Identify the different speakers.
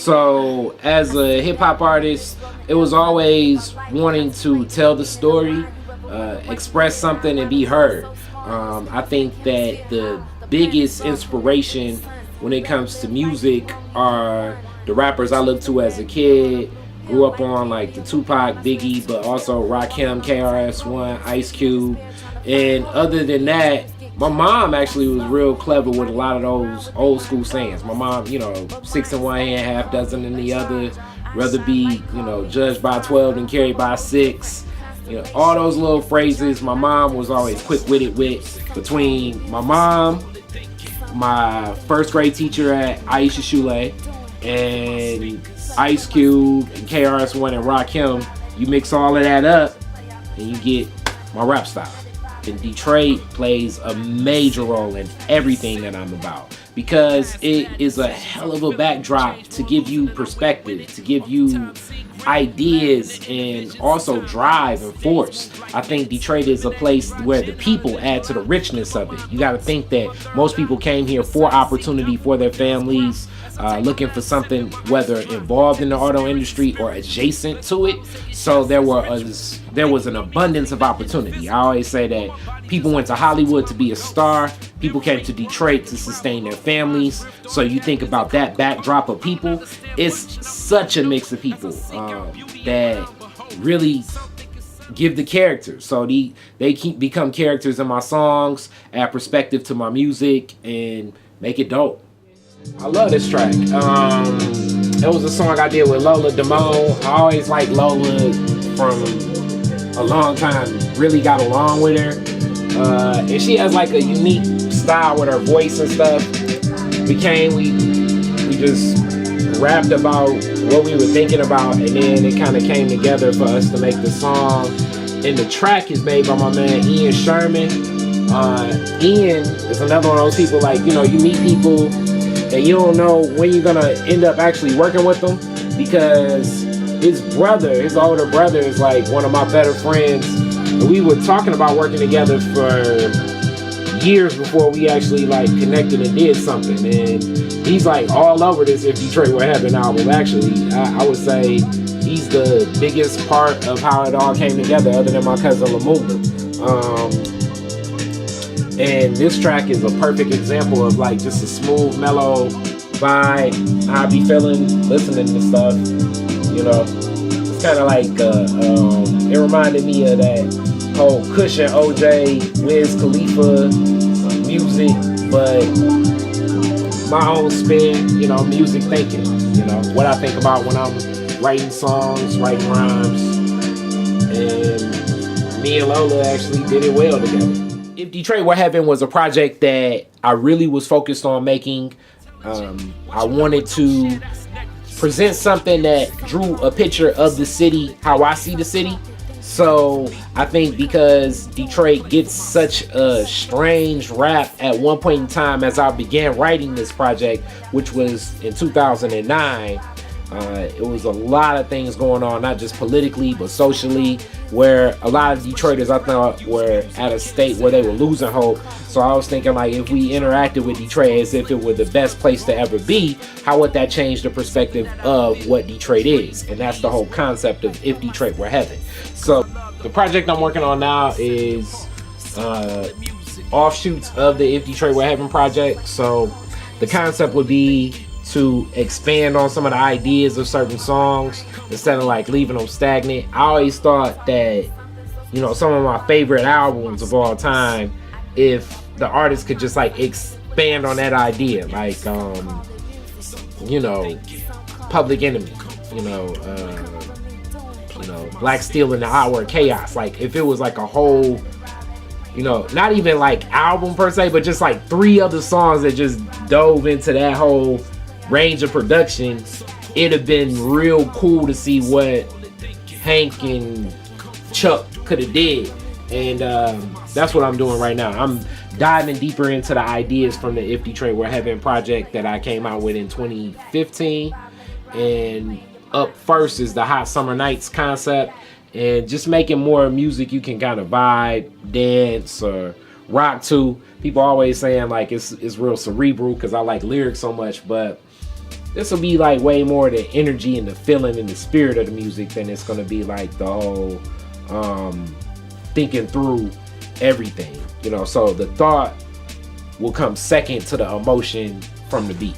Speaker 1: So as a hip hop artist, it was always wanting to tell the story, express something, and be heard. I think that the biggest inspiration when it comes to music are the rappers I looked to as a kid. Grew up on like the Tupac, Biggie, but also Rakim, KRS-One, Ice Cube. And other than that, my mom actually was real clever with a lot of those old school sayings. My mom, you know, 6 in one hand, half dozen in the other. Rather be, you know, judged by 12 than carried by 6. You know, all those little phrases my mom was always quick-witted with. Between my mom, my first grade teacher at Aisha Shule, and Ice Cube and KRS-One and Rakim, you mix all of that up and you get my rap style. And Detroit plays a major role in everything that I'm about because it is a hell of a backdrop to give you perspective, to give you ideas, and also drive and force. I think Detroit is a place where the people add to the richness of it. You got to think that most people came here for opportunity for their families, looking for something whether involved in the auto industry or adjacent to it. So there was an abundance of opportunity. I always say that people went to Hollywood to be a star. People came to Detroit to sustain their families. So you think about that backdrop of people. It's such a mix of people that really give the characters. So they keep become characters in my songs, add perspective to my music, and make it dope. I love this track. It was a song I did with Lola Damone. I always liked Lola from a long time. Really got along with her. And she has like a unique style with her voice and stuff. We just rapped about what we were thinking about, and then it kind of came together for us to make the song. And the track is made by my man Ian Sherman. Ian is another one of those people, like, you know, you meet people and you don't know when you're gonna end up actually working with them, because his older brother is like one of my better friends, and we were talking about working together for years before we actually like connected and did something. And he's like all over this If Detroit Were Heaven album. Actually, I would say he's the biggest part of how it all came together, other than my cousin Lumumba. And this track is a perfect example of like just a smooth, mellow vibe. I be feeling listening to stuff, you know. It's kind of like it reminded me of that whole Cushion, OJ, Wiz Khalifa music, but my own spin, you know, music thinking, you know, what I think about when I'm writing songs, writing rhymes. And me and Lola actually did it well together. If Detroit Were Heaven was a project that I really was focused on making. I wanted to present something that drew a picture of the city, how I see the city. So I think because Detroit gets such a strange rap at one point in time, as I began writing this project, which was in 2009, it was a lot of things going on, not just politically, but socially, where a lot of Detroiters, I thought, were at a state where they were losing hope. So I was thinking, like, if we interacted with Detroit as if it were the best place to ever be, how would that change the perspective of what Detroit is? And that's the whole concept of If Detroit Were Heaven. So the project I'm working on now is offshoots of the If Detroit Were Heaven project. So the concept would be to expand on some of the ideas of certain songs instead of like leaving them stagnant. I always thought that, you know, some of my favorite albums of all time, if the artist could just like expand on that idea, like you know, Public Enemy, you know, Black Steel in the Hour of Chaos. Like if it was like a whole, you know, not even like album per se, but just like 3 other songs that just dove into that whole range of production, it'd have been real cool to see what Hank and Chuck could have did. And that's what I'm doing right now. I'm diving deeper into the ideas from the If Detroit Were Heaven project that I came out with in 2015. And up first is the Hot Summer Nights concept, and just making more music you can kind of vibe, dance, or rock to. People always saying like it's real cerebral because I like lyrics so much, but this will be like way more the energy and the feeling and the spirit of the music than it's gonna be like the whole thinking through everything, you know. So the thought will come second to the emotion from the beat.